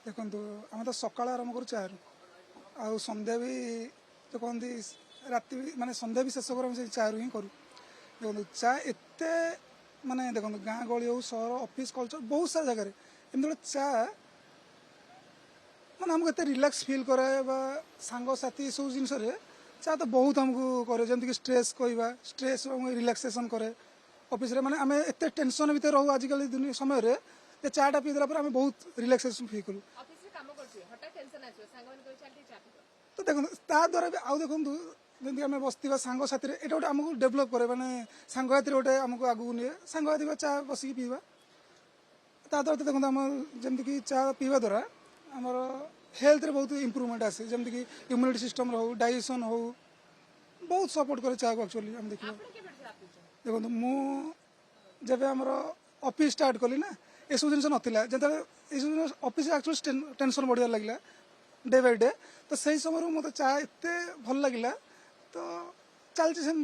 देखो आम तो सका आरंभ करूँ चारू आउ संध्या भी जो कहते राति माने संध्या भी शेष कर चारू ही करूँ देखो चा एत माने देखो गाँ गहली हो सहर ऑफिस कल्चर बहुत सारा जगह एमती गोटे चा माने हमको एत रिलैक्स फील कराए सांग साथी सब जिन चा तो बहुत हमको करे जमीक स्ट्रेस कहवा स्ट्रेस रिलैक्सेशन करे ऑफिस रे माने आम एत टेंशन भितर रहू आजिकल दुनिया समय चाटा पीदेला आम बहुत रिलैक्सेशन फील करूँ तो देखो ता द्वारा भी आउ देखो जमी आम बसवा सांग साथी ये गोटे आमको डेभलप करे माने सांग साथी गोटे आमको आगू निए सांग साथी चा बसिक पीवा ता द्वारा तो देखो आम जमीक चा पीवा द्वारा आमर हेल्थ रे बहुत इम्प्रूवमेंट आसे जमीक इम्यूनिटी सिस्टम हो डाइजेशन हो बहुत सपोर्ट करे चा को एक्चुअली आम देखिए देखो मु जब आमर ऑफिस स्टार्ट कली ना ये सब जिन नाला जो ऑफिस एक्चुअली टेंशन बढ़िया लगे डे बाय डे तो सही समय मत चा एत भल लगे तो चलती सेमती।